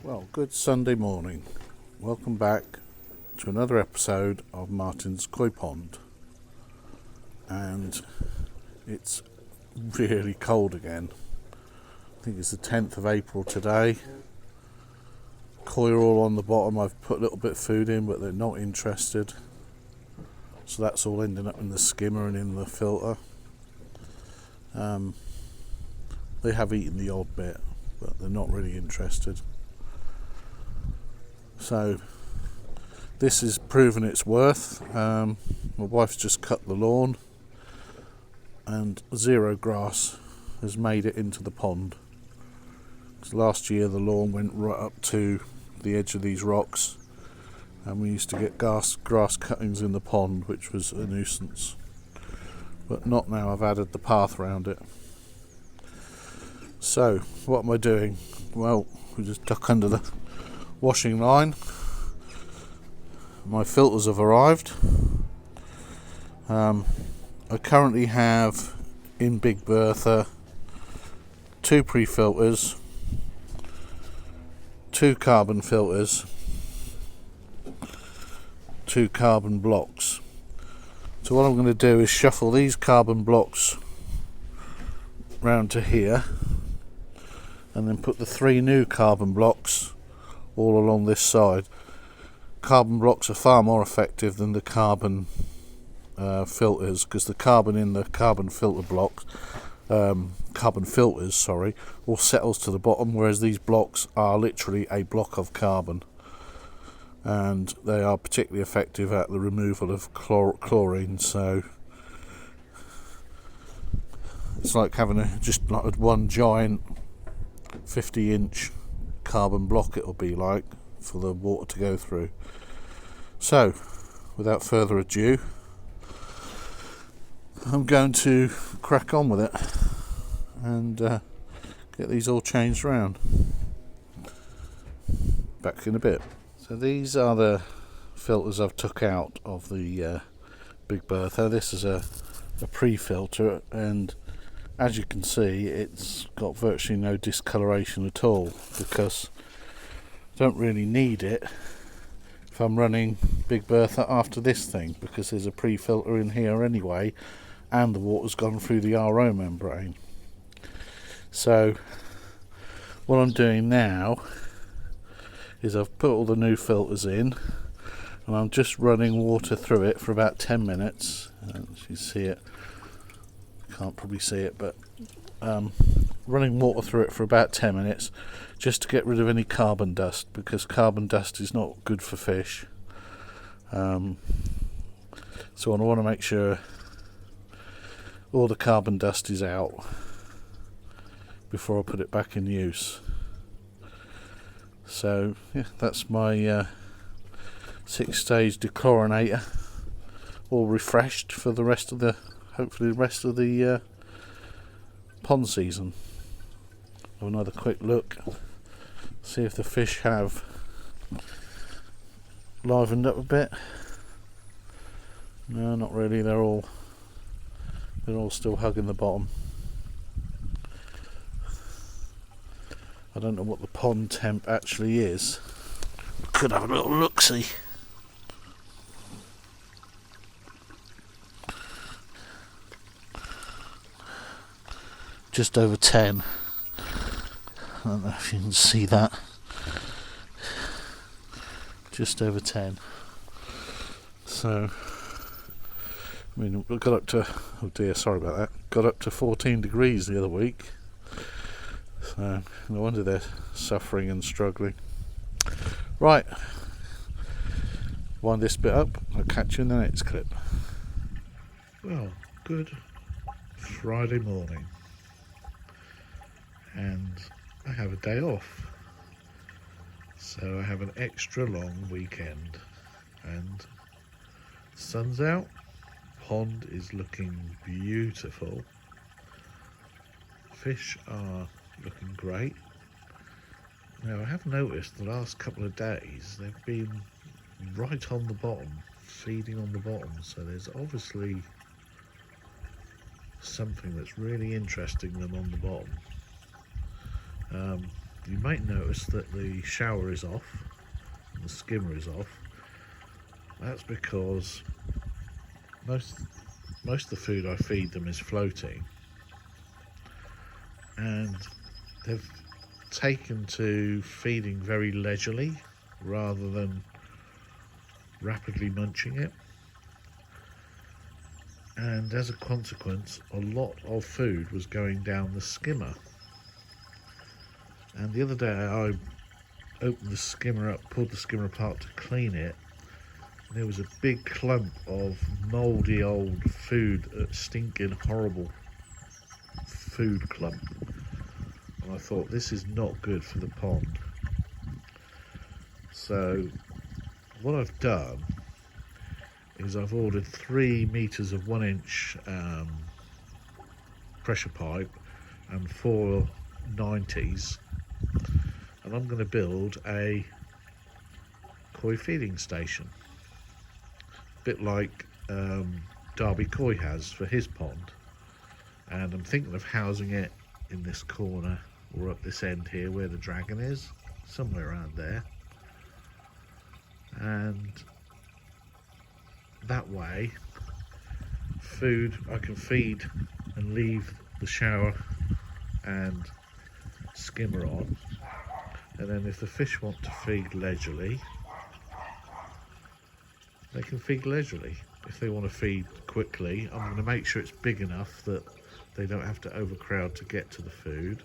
Well, good Sunday morning. Welcome back to another episode of Martin's Koi Pond. And it's really cold again. I think it's the 10th of April today. Koi are all on the bottom. I've put a little bit of food in, but they're not interested. So that's all ending up in the skimmer and in the filter. They have eaten the odd bit, but they're not really interested. So this has proven its worth. My wife's just cut the lawn and zero grass has made it into the pond. 'Cause last year the lawn went right up to the edge of these rocks and we used to get grass cuttings in the pond, which was a nuisance. But not now. I've added the path around it. So what am I doing? Well, we just duck under the washing line. My filters have arrived. I currently have in Big Bertha 2 pre-filters, 2 carbon filters, 2 carbon blocks. So what I'm going to do is shuffle these carbon blocks round to here and then put the 3 new carbon blocks all along this side. Carbon blocks are far more effective than the carbon filters, because the carbon in the carbon filters all settles to the bottom, whereas these blocks are literally a block of carbon, and they are particularly effective at the removal of chlorine. So it's like having just like one giant 50-inch carbon block, it'll be like, for the water to go through. So without further ado, I'm going to crack on with it and get these all changed around. Back in a bit. So these are the filters I've took out of the Big Bertha. This is a pre-filter, and as you can see, it's got virtually no discoloration at all, because I don't really need it if I'm running Big Bertha after this thing, because there's a pre-filter in here anyway and the water's gone through the RO membrane. So what I'm doing now is I've put all the new filters in and I'm just running water through it for about 10 minutes. You see it, can't probably see it, but running water through it for about 10 minutes just to get rid of any carbon dust, because carbon dust is not good for fish. So I want to make sure all the carbon dust is out before I put it back in use. So yeah, that's my 6-stage dechlorinator, all refreshed for the rest of the, hopefully the rest of the pond season. Have another quick look, see if the fish have livened up a bit. No, not really. They're all still hugging the bottom. I don't know what the pond temp actually is. Could have a little look-see. Just over 10. I don't know if you can see that. Just over 10. So, I mean, we got up to, oh dear, sorry about that, got up to 14 degrees the other week. So, no wonder they're suffering and struggling. Right, wind this bit up, I'll catch you in the next clip. Well, good Friday morning. And I have a day off. So I have an extra long weekend. And sun's out. Pond is looking beautiful. Fish are looking great. Now I have noticed the last couple of days they've been right on the bottom, feeding on the bottom, so there's obviously something that's really interesting them on the bottom. you might notice that the shower is off and the skimmer is off. That's because most of the food I feed them is floating, and they've taken to feeding very leisurely rather than rapidly munching it, and as a consequence a lot of food was going down the skimmer. And the other day I opened the skimmer up, pulled the skimmer apart to clean it, and there was a big clump of mouldy old food, stinking horrible food clump, and I thought, this is not good for the pond. So what I've done is I've ordered 3 meters of 1-inch pressure pipe and 4 90s, and I'm going to build a koi feeding station, a bit like Derby Koi has for his pond. And I'm thinking of housing it in this corner or up this end here where the dragon is, somewhere around there. And that way food I can feed and leave the shower and skimmer on, and then if the fish want to feed leisurely, they can feed leisurely. If they want to feed quickly, I'm going to make sure it's big enough that they don't have to overcrowd to get to the food.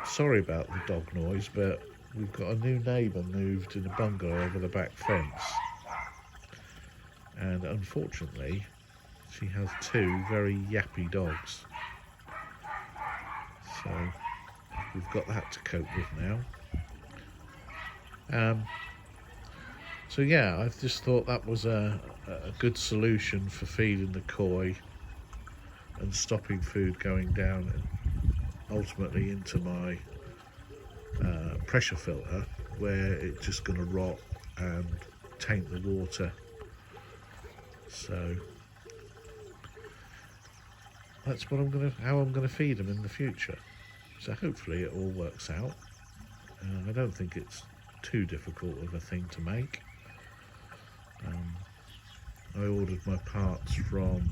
Sorry about the dog noise, but we've got a new neighbour moved in a bungalow over the back fence, and unfortunately she has 2 very yappy dogs, so we've got that to cope with now. So yeah, I just thought that was a good solution for feeding the koi and stopping food going down ultimately into my pressure filter, where it's just going to rot and taint the water. So that's how I'm going to feed them in the future. So hopefully it all works out. I don't think it's too difficult of a thing to make. I ordered my parts from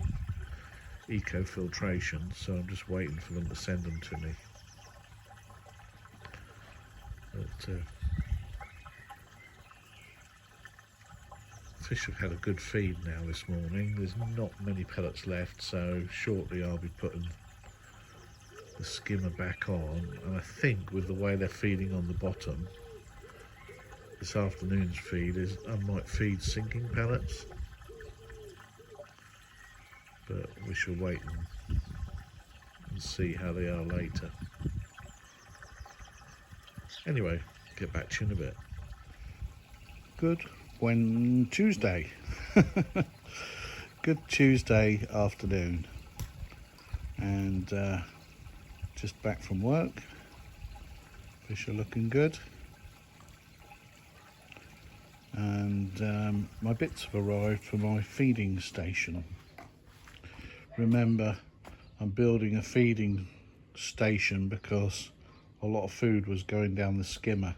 Eco Filtration, so I'm just waiting for them to send them to me. But fish have had a good feed now this morning. There's not many pellets left, so shortly I'll be putting the skimmer back on, and I think with the way they're feeding on the bottom, this afternoon's feed is I might feed sinking pellets, but we shall wait and see how they are later. Anyway, get back to you in a bit. Good Tuesday. Good Tuesday afternoon, and just back from work. Fish are looking good, and my bits have arrived for my feeding station. Remember, I'm building a feeding station because a lot of food was going down the skimmer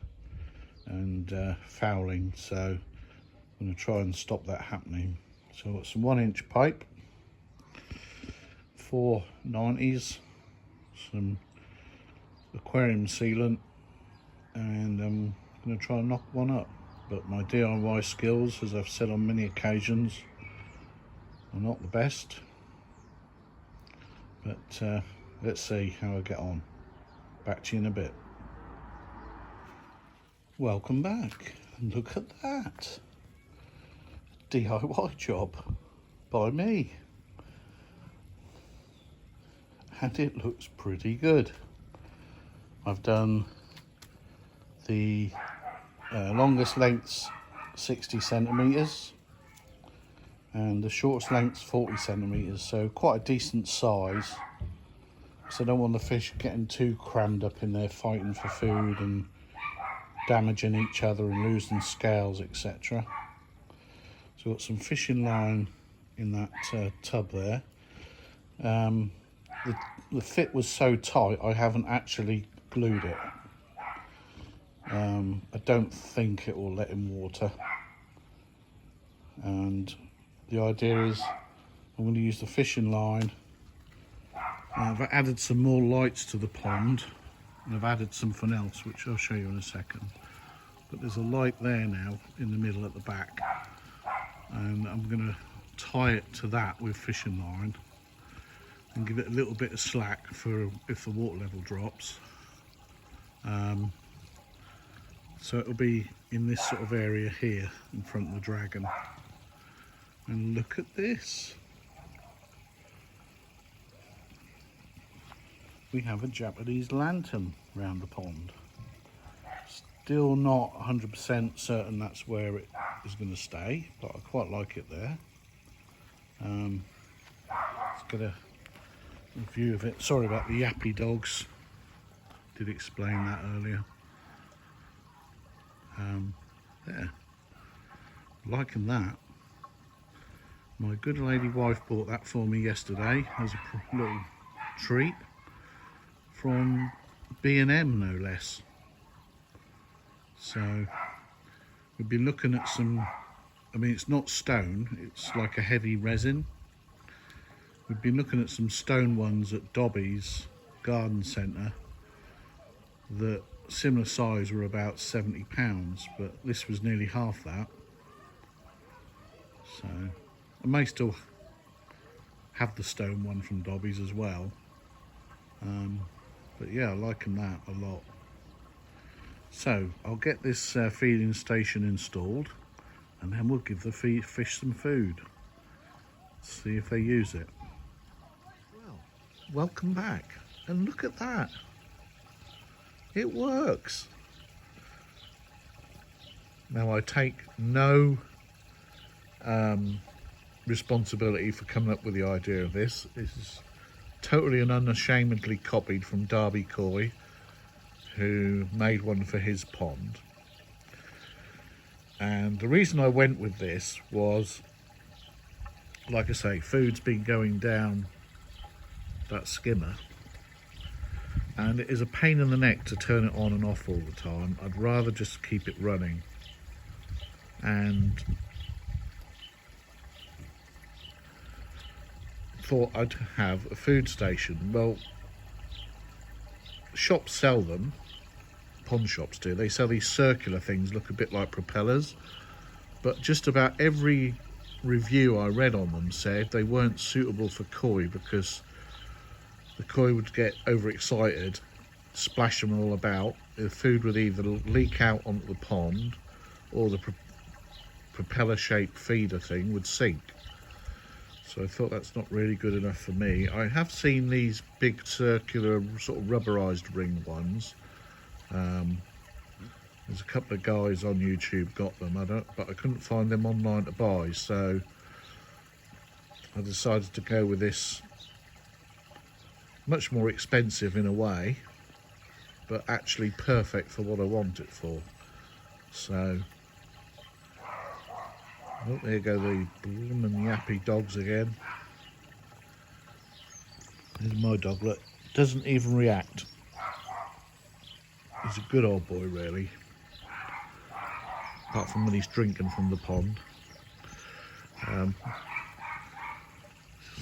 and fouling, so I'm going to try and stop that happening. So I've got some 1-inch pipe, 4 90s, some aquarium sealant, and I'm going to try and knock one up. But my DIY skills, as I've said on many occasions, are not the best. But let's see how I get on. Back to you in a bit. Welcome back. Look at that. DIY job by me. And it looks pretty good. I've done the longest lengths 60 centimetres and the shortest lengths 40 centimetres, so quite a decent size. So I don't want the fish getting too crammed up in there fighting for food and damaging each other and losing scales, etc. So I've got some fishing line in that tub there. the fit was so tight I haven't actually glued it. I don't think it will let in water, and the idea is I'm going to use the fishing line. I've added some more lights to the pond, and I've added something else which I'll show you in a second, but there's a light there now in the middle at the back, and I'm going to tie it to that with fishing line and give it a little bit of slack for if the water level drops. So it'll be in this sort of area here in front of the dragon. And look at this. We have a Japanese lantern round the pond. Still not 100% certain that's where it is going to stay, but I quite like it there. Let's get a view of it. Sorry about the yappy dogs. Did explain that earlier. There, liking that. My good lady wife bought that for me yesterday as a little treat from B&M, no less. So we've been looking at some, I mean it's not stone, it's like a heavy resin. We've been looking at some stone ones at Dobby's garden centre that similar size were about £70, but this was nearly half that. So I may still have the stone one from Dobby's as well, but yeah, I'm liking that a lot. So I'll get this feeding station installed, and then we'll give the fish some food, see if they use it. Well, welcome back, and look at that. It works. Now I take no responsibility for coming up with the idea of this. This is totally and unashamedly copied from Derby Coy, who made one for his pond. And the reason I went with this was, like I say, food's been going down that skimmer, and it is a pain in the neck to turn it on and off all the time. I'd rather just keep it running. And thought I'd have a food station. Well, shops sell them, pond shops do. They sell these circular things, look a bit like propellers, but just about every review I read on them said they weren't suitable for koi because the koi would get overexcited, splash them all about. The food would either leak out onto the pond, or the propeller-shaped feeder thing would sink. So I thought that's not really good enough for me. I have seen these big circular sort of rubberized ring ones. There's a couple of guys on YouTube got them, but I couldn't find them online to buy, so I decided to go with this. Much more expensive in a way, but actually perfect for what I want it for. So, oh, there go the blooming yappy dogs again. There's my dog, look, doesn't even react. He's a good old boy, really. Apart from when he's drinking from the pond.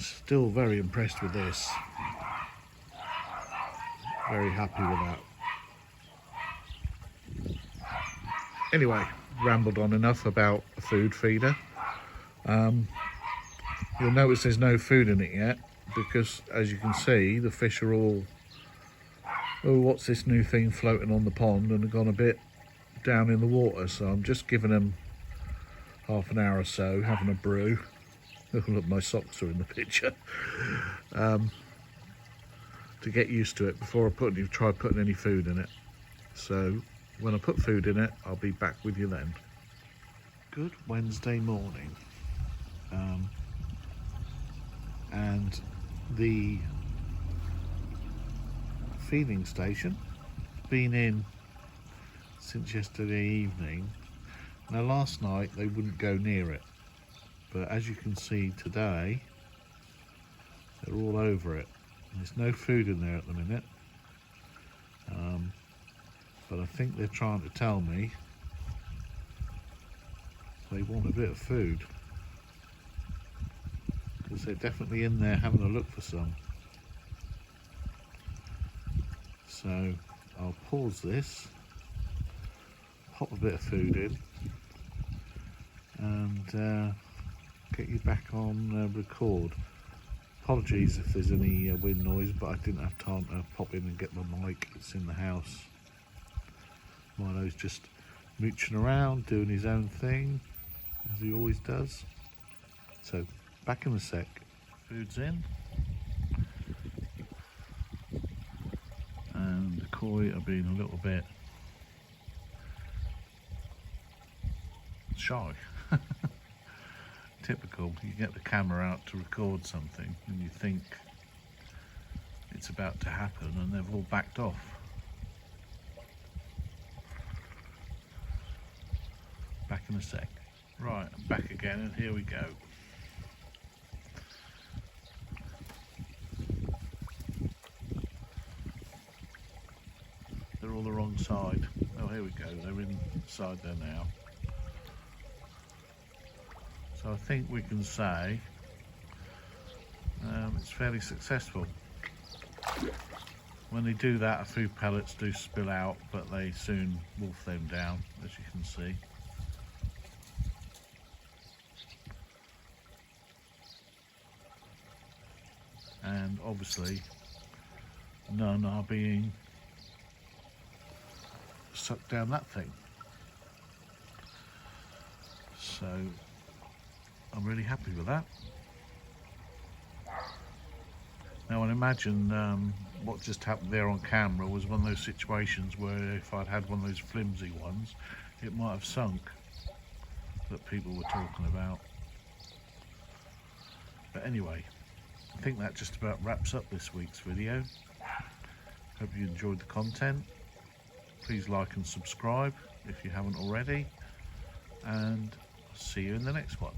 Still very impressed with this. Very happy with that. Anyway, rambled on enough about a food feeder. You'll notice there's no food in it yet, because as you can see, the fish are all, oh, what's this new thing floating on the pond, and have gone a bit down in the water. So I'm just giving them half an hour or so, having a brew. Look, my socks are in the picture. To get used to it before I try putting any food in it. So when I put food in it, I'll be back with you then. Good Wednesday morning. And the feeding station been in since yesterday evening. Now last night they wouldn't go near it, but as you can see today, they're all over it. There's no food in there at the minute, but I think they're trying to tell me they want a bit of food, because they're definitely in there having a look for some. So I'll pause this, pop a bit of food in, and get you back on record. Apologies if there's any wind noise, but I didn't have time to pop in and get my mic. It's in the house. Milo's just mooching around, doing his own thing, as he always does. So, back in a sec. Food's in. And the koi are being a little bit shy. Typical. You get the camera out to record something and you think it's about to happen and they've all backed off. Back in a sec. Right, I'm back again and here we go. They're all the wrong side. Oh, here we go. They're inside there now. So I think we can say it's fairly successful. When they do that, the food pellets do spill out, but they soon wolf them down, as you can see. And obviously none are being sucked down that thing. So I'm really happy with that. Now I imagine what just happened there on camera was one of those situations where if I'd had one of those flimsy ones, it might have sunk, that people were talking about. But anyway, I think that just about wraps up this week's video. Hope you enjoyed the content. Please like and subscribe if you haven't already, and see you in the next one.